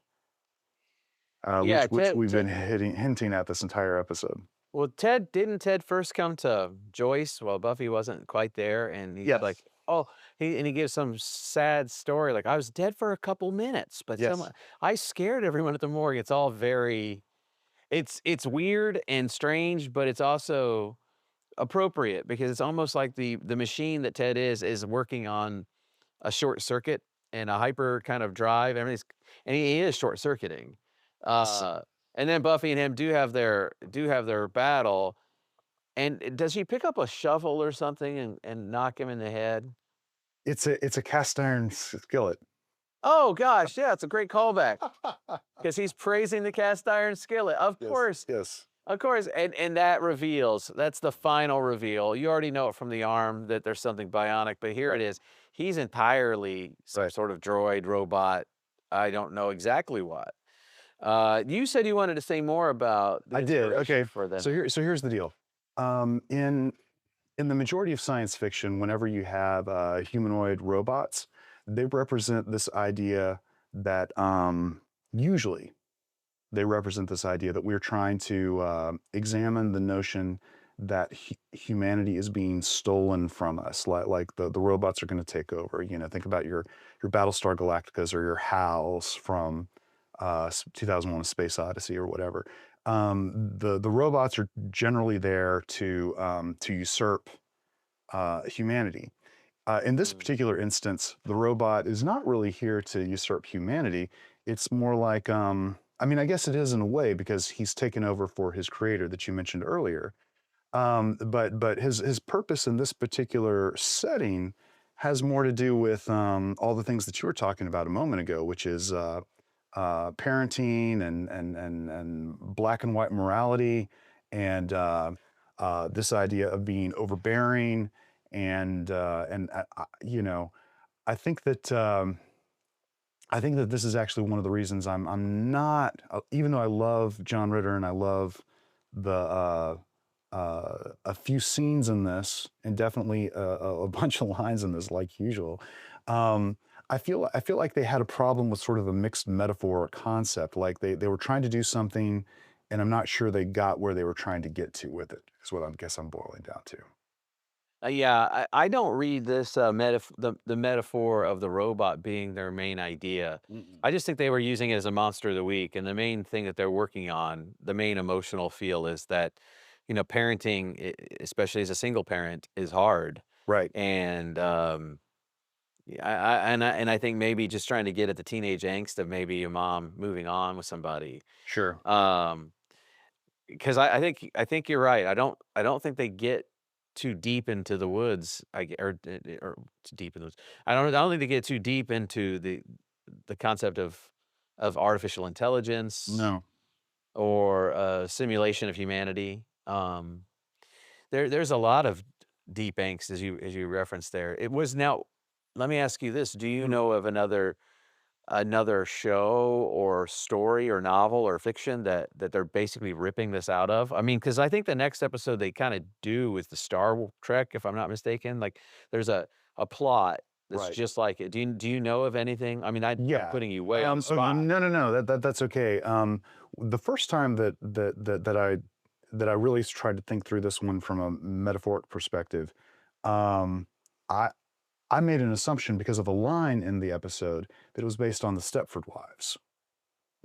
Yeah, which we've been hinting at this entire episode. Well, didn't Ted first come to Joyce while Buffy wasn't quite there? And he's Yes. like, oh, he gives some sad story, like, I was dead for a couple minutes, but Yes. I scared everyone at the morgue. It's all very, it's weird and strange, but it's also appropriate because it's almost like the machine that Ted is working on a short circuit and a hyper kind of drive. Everything's, and he is short circuiting. And then Buffy and him do have their battle. And does she pick up a shovel or something and knock him in the head? It's a cast iron skillet. Oh gosh, yeah, it's a great callback because he's praising the cast iron skillet. Of course, Yes. Of course, and that reveals, that's the final reveal. You already know it from the arm that there's something bionic, but here it Right. is. He's entirely some Right. sort of droid, robot. I don't know exactly what. You said you wanted to say more about the I did. inspiration Okay. for the. So here's the deal. In the majority of science fiction, whenever you have humanoid robots, they represent this idea that usually they represent this idea that we're trying to examine the notion that humanity is being stolen from us, like the robots are going to take over. You know, think about your Battlestar Galacticas or your HALs from 2001: A Space Odyssey or whatever. The robots are generally there to usurp humanity. In this Mm, particular instance, the robot is not really here to usurp humanity. It's more like, I mean, I guess it is in a way because he's taken over for his creator that you mentioned earlier. But his purpose in this particular setting has more to do with all the things that you were talking about a moment ago, which is parenting and black and white morality and this idea of being overbearing and you know, I think that I think that this is actually one of the reasons I'm not even though I love John Ritter and I love the a few scenes in this and definitely a bunch of lines in this like usual. Um, I feel like they had a problem with sort of a mixed metaphor or concept. Like they were trying to do something, and I'm not sure they got where they were trying to get to with it. Is what I guess I'm boiling down to. yeah, I don't read this the metaphor of the robot being their main idea. Mm-mm. I just think they were using it as a monster of the week, and the main thing that they're working on, the main emotional feel is that, parenting, especially as a single parent, is hard, Right. and yeah, I think maybe just trying to get at the teenage angst of maybe your mom moving on with somebody. Sure. Um, because I think you're right. I don't think they get too deep into the woods. Or too deep in the woods. I don't think they get too deep into the concept of artificial intelligence No. or simulation of humanity. There's a lot of deep angst as you referenced there. It was now. Let me ask you this: do you Mhm. know of another show or story or novel or fiction that they're basically ripping this out of? I mean, because I think the next episode they kinda do with the Star Trek, if I'm not mistaken. Like, there's a plot that's Right. just like it. Do you know of anything? I mean, I'm Yeah. putting you way on the Oh, spot. no, no, no. That's okay. The first time that I really tried to think through this one from a metaphoric perspective, um, I I made an assumption because of a line in the episode that it was based on the Stepford Wives.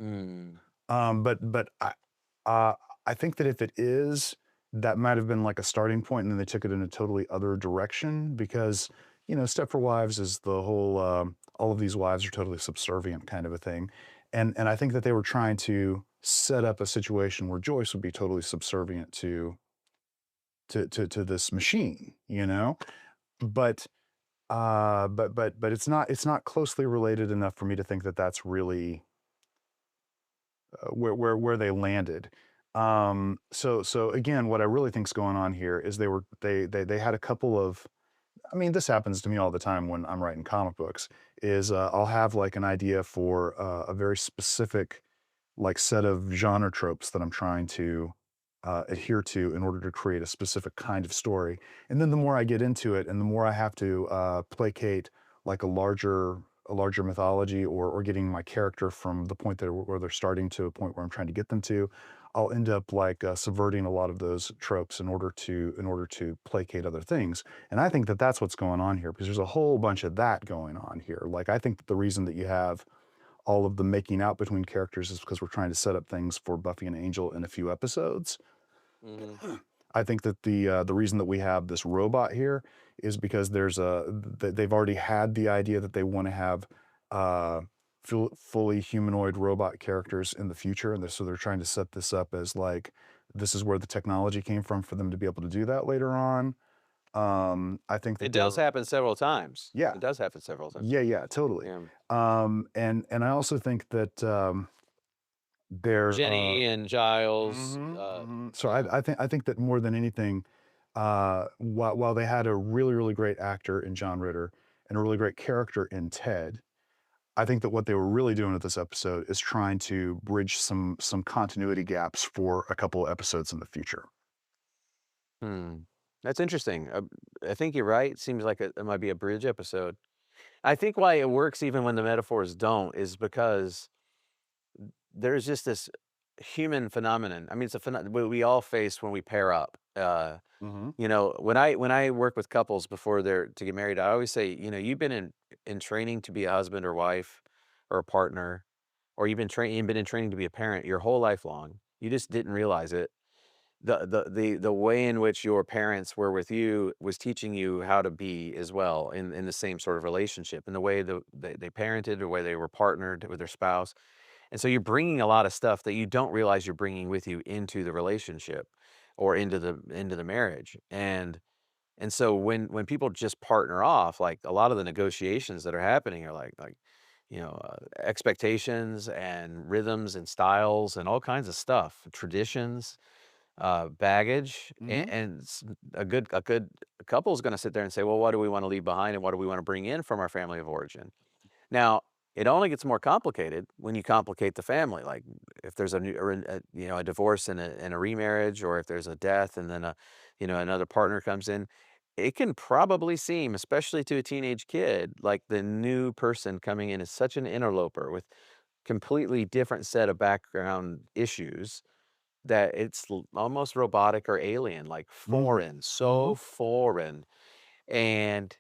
Mm. But uh, I think that if it is, that might have been like a starting point, and then they took it in a totally other direction because Stepford Wives is the whole all of these wives are totally subservient kind of a thing, and I think that they were trying to set up a situation where Joyce would be totally subservient to this machine, but. But it's not closely related enough for me to think that that's really where they landed. So again, what I really think's going on here is they had a couple of. I mean, this happens to me all the time when I'm writing comic books. Is I'll have like an idea for a very specific like set of genre tropes that I'm trying to adhere to in order to create a specific kind of story. And then the more I get into it, and the more I have to placate like a larger mythology or getting my character from the point that where they're starting to a point where I'm trying to get them to, I'll end up like subverting a lot of those tropes in order to placate other things. And I think that that's what's going on here because there's a whole bunch of that going on here. Like I think that the reason that you have all of the making out between characters is because we're trying to set up things for Buffy and Angel in a few episodes. Mhm. I think that the reason that we have this robot here is because they've already had the idea that they want to have uh, fully humanoid robot characters in the future, and so they're trying to set this up as like this is where the technology came from for them to be able to do that later on. I think It that does they're happen several times. yeah, It does happen several times. yeah, totally. Yeah. And I also think that They're Jenny and Giles. So Yeah. I think that more than anything, while they had a really great actor in John Ritter and a really great character in Ted, I think that what they were really doing with this episode is trying to bridge some continuity gaps for a couple of episodes in the future. Hmm. That's interesting. I think you're right. Seems like it might be a bridge episode. I think why it works even when the metaphors don't is because there's just this human phenomenon. I mean, it's a we all face when we pair up. Hmm. When I work with couples before they're to get married, I always say, you've been in training to be a husband or wife or a partner, or you've been in training to be a parent your whole life long. You just didn't realize it. The way in which your parents were with you was teaching you how to be as well in the same sort of relationship, in the way they parented, the way they were partnered with their spouse. And so you're bringing a lot of stuff that you don't realize you're bringing with you into the relationship or into the marriage. And so when people just partner off, like a lot of the negotiations that are happening are expectations and rhythms and styles and all kinds of stuff, traditions, baggage, Hmm. and a good couple is going to sit there and say, well, what do we want to leave behind and what do we want to bring in from our family of origin? Now, it only gets more complicated when you complicate the family. Like if there's a divorce and a remarriage, or if there's a death and then another partner comes in, it can probably seem, especially to a teenage kid, like the new person coming in is such an interloper with completely different set of background issues that it's almost robotic or alien, like Hmm. foreign, so Hmm. foreign. And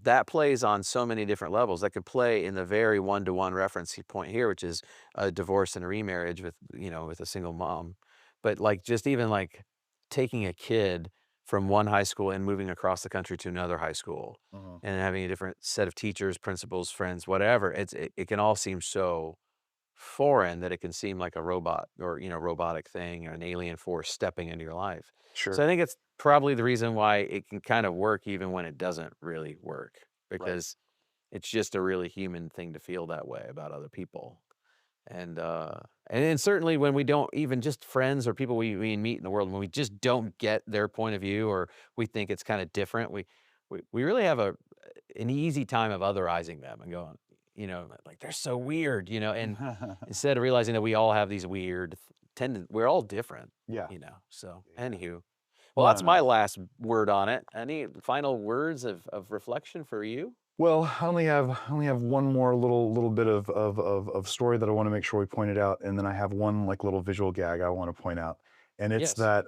that plays on so many different levels. That could play in the very one-to-one reference point here, which is a divorce and a remarriage with a single mom. But like just even like taking a kid from one high school and moving across the country to another high school Hmm. and having a different set of teachers, principals, friends, whatever. It can all seem so foreign that it can seem like a robot or robotic thing or an alien force stepping into your life. So I Sure. think it's probably the reason why it can kind of work even when it doesn't really work, Right. because it's just a really human thing to feel that way about other people. And then certainly when we don't, even just friends or people we meet in the world, when we just don't get their point of view or we think it's kind of different, we really have an easy time of otherizing them and going, like they're so weird, and instead of realizing that we all have these weird we're all different, Yeah. So Yeah. anywho, well, Well, I that's don't my know. last word on it. Any final words of reflection for you? Well, I only have one more little bit of story that I want to make sure we pointed out, and then I have one like little visual gag I want to point out, and it's Yes. that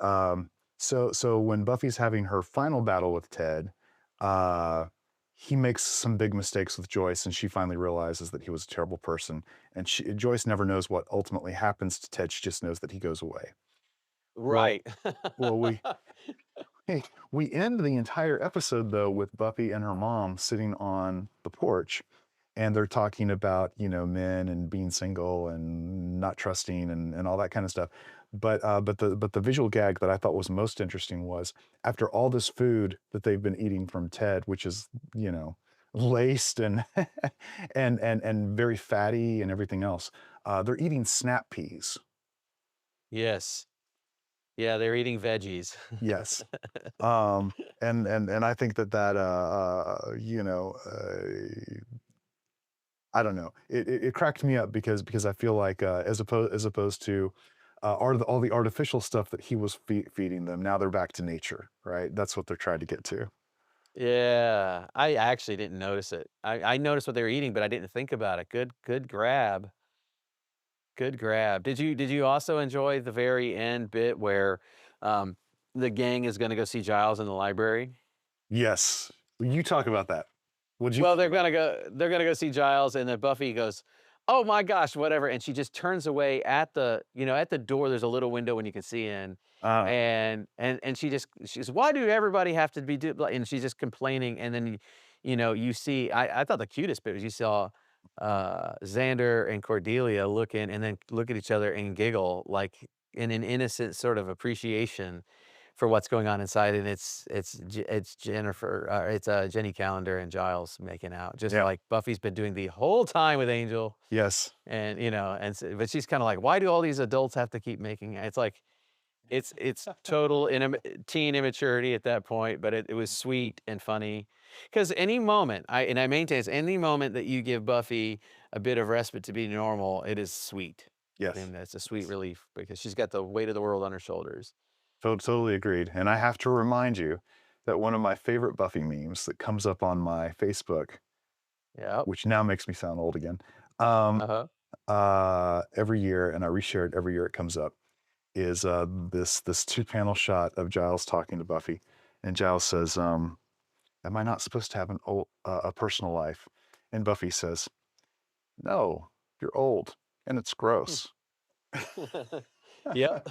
so when Buffy's having her final battle with Ted, uh, he makes some big mistakes with Joyce, and she finally realizes that he was a terrible person, and Joyce never knows what ultimately happens to Ted. She just knows that he goes away. Well, Right. well, hey, we end the entire episode though with Buffy and her mom sitting on the porch, and they're talking about men and being single and not trusting and all that kind of stuff. But the visual gag that I thought was most interesting was after all this food that they've been eating from Ted, which is laced and and very fatty and everything else, they're eating snap peas. Yes. Yeah, they're eating veggies. Yes. Um, and I think that I don't know. It cracked me up because I feel like as opposed to all the artificial stuff that he was feeding them, now they're back to nature, right? That's what they're trying to get to. Yeah, I actually didn't notice it. I noticed what they were eating, but I didn't think about it. Good grab. Good grab. Did you also enjoy the very end bit where, um, the gang is gonna go see Giles in the library? Yes, you talk about that. Would you? Well, they're gonna go see Giles, and then Buffy goes, "Oh my gosh," whatever, and she just turns away at the door, there's a little window and you can see in, Uh, and she's, "Why do everybody have to be and she's just complaining, and then, you see I thought the cutest bit was you saw, Xander and Cordelia look in and then look at each other and giggle, like, in an innocent sort of appreciation for what's going on inside, and it's Jennifer, it's Jenny Calendar and Giles making out, just Yeah. like Buffy's been doing the whole time with Angel, Yes. and but she's kind of like, why do all these adults have to keep making? It's like, it's total teen immaturity at that point, but it was sweet and funny, because any moment I maintain is any moment that you give Buffy a bit of respite to be normal, it is sweet. Yes. I mean, that's a sweet relief because she's got the weight of the world on her shoulders. Totally agreed. And I have to remind you that one of my favorite Buffy memes that comes up on my Facebook, Yeah. which now makes me sound old again, every year, and I reshare it every year it comes up, is this two-panel shot of Giles talking to Buffy, and Giles says, "Am I not supposed to have a personal life?" And Buffy says, "No, you're old, and it's gross." Yep.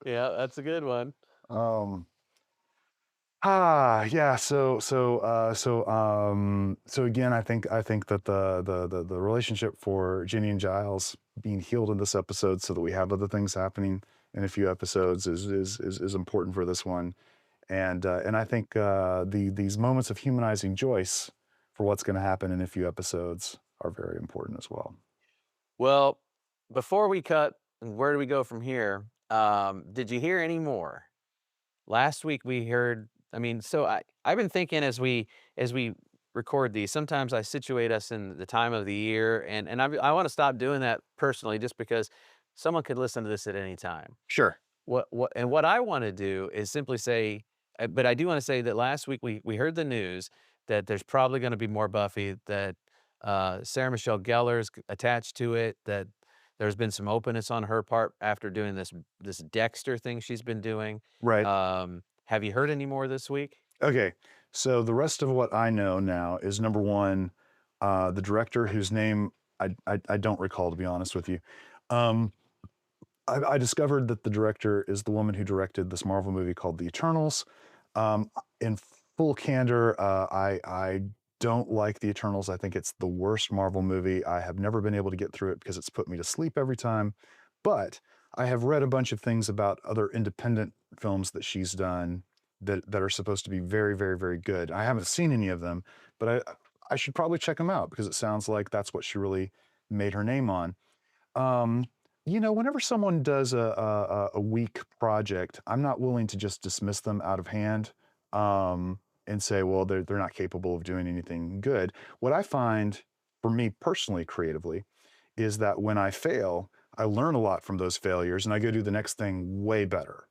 Yeah, that's a good one. Yeah. So again, I think that the relationship for Ginny and Giles being healed in this episode, so that we have other things happening in a few episodes, is important for this one, and I think these moments of humanizing Joyce for what's going to happen in a few episodes are very important as well. Well, before we cut, where do we go from here? Did you hear any more? Last week we heard, I mean, so I've been thinking as we record these, sometimes I situate us in the time of the year, and I want to stop doing that personally, just because someone could listen to this at any time. Sure. What I want to do is simply say, but I do want to say that last week we heard the news that there's probably going to be more Buffy, that Sarah Michelle Gellar's attached to it, that there's been some openness on her part after doing this Dexter thing she's been doing. Right. Have you heard any more this week? Okay. So the rest of what I know now is, number one, the director, whose name I don't recall, to be honest with you. I discovered that the director is the woman who directed this Marvel movie called The Eternals. In full candor, I don't like The Eternals. I think it's the worst Marvel movie. I have never been able to get through it because it's put me to sleep every time. But I have read a bunch of things about other independent films that she's done that are supposed to be very, very, very good. I haven't seen any of them, but I should probably check them out, because it sounds like that's what she really made her name on. Whenever someone does a weak project, I'm not willing to just dismiss them out of hand, and say, well, they're not capable of doing anything good. What I find, for me personally, creatively, is that when I fail, I learn a lot from those failures, and I go do the next thing way better.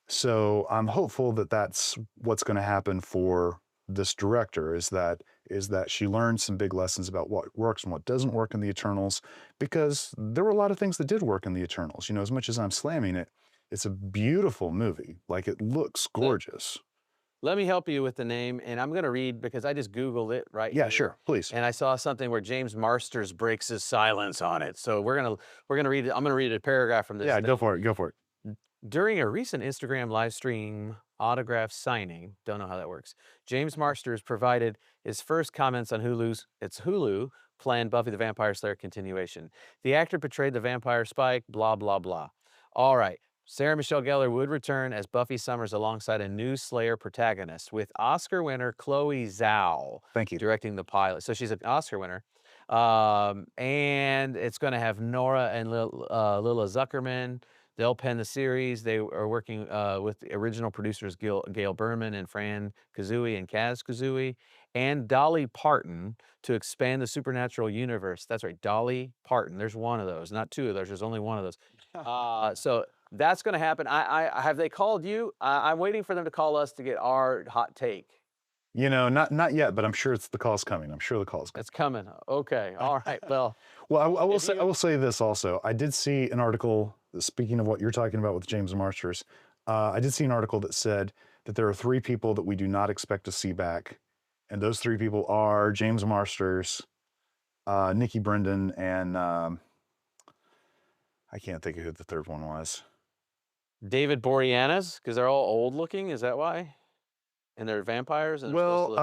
So I'm hopeful that that's what's going to happen for this director, is that she learned some big lessons about what works and what doesn't work in the Eternals, because there were a lot of things that did work in the Eternals. As much as I'm slamming it, it's a beautiful movie. Like, it looks gorgeous. Let me help you with the name, and I'm going to read, because I just Googled it right Yeah, here, sure, please. and I saw something where James Marsters breaks his silence on it. So we're gonna read it. I'm gonna read a paragraph from this. Yeah, thing. go for it. During a recent Instagram live stream autograph signing, don't know how that works, James Marsters provided his first comments on Hulu planned Buffy the Vampire Slayer continuation. The actor portrayed the vampire Spike, blah, blah, blah. All right. Sarah Michelle Gellar would return as Buffy Summers alongside a new Slayer protagonist, with Oscar winner Chloe Zhao Thank you. directing the pilot. So she's an Oscar winner. And it's going to have Nora and Lila Zuckerman. They'll pen the series. They are working with the original producers Gail Berman and Fran Kazooie and Kaz Kazooie, and Dolly Parton, to expand the supernatural universe. That's right, Dolly Parton. There's one of those, not two of those. There's only one of those. So that's going to happen. I have they called you? I'm waiting for them to call us to get our hot take. Not yet, but I'm sure the call's coming. I'm sure the call's coming. It's coming. Okay. All right. Well. Well, I will say this also. I did see an article, speaking of what you're talking about with James Marsters, I did see an article that said that there are 3 people that we do not expect to see back. And those 3 people are James Marsters, Nikki Brendan, and I can't think of who the third one was. David Boreanaz, because they're all old looking. Is that why? And they're vampires? And Well,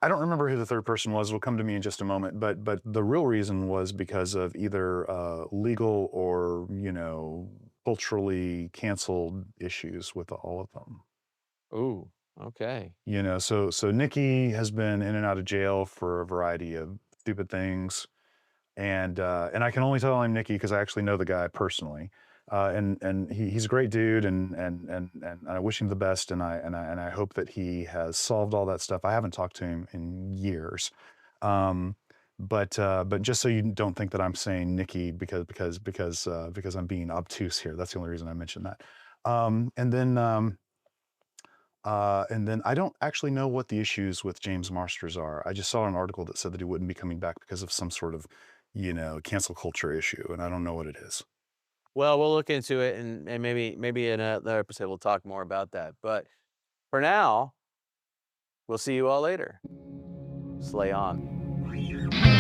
I don't remember who the third person was. It'll come to me in just a moment. But the real reason was because of either legal or, culturally canceled issues with all of them. Ooh, okay. You know, so Nikki has been in and out of jail for a variety of stupid things, and I can only tell I'm Nikki because I actually know the guy personally, and he's a great dude, and I wish him the best, and I hope that he has solved all that stuff. I haven't talked to him in years, um, but just so you don't think that I'm saying Nikki because I'm being obtuse here. That's the only reason I mentioned that. And then I don't actually know what the issues with James Marsters are. I just saw an article that said that he wouldn't be coming back because of some sort of, cancel culture issue, and I don't know what it is. Well, we'll look into it, and maybe in another episode we'll talk more about that. But for now, we'll see you all later. Slay on.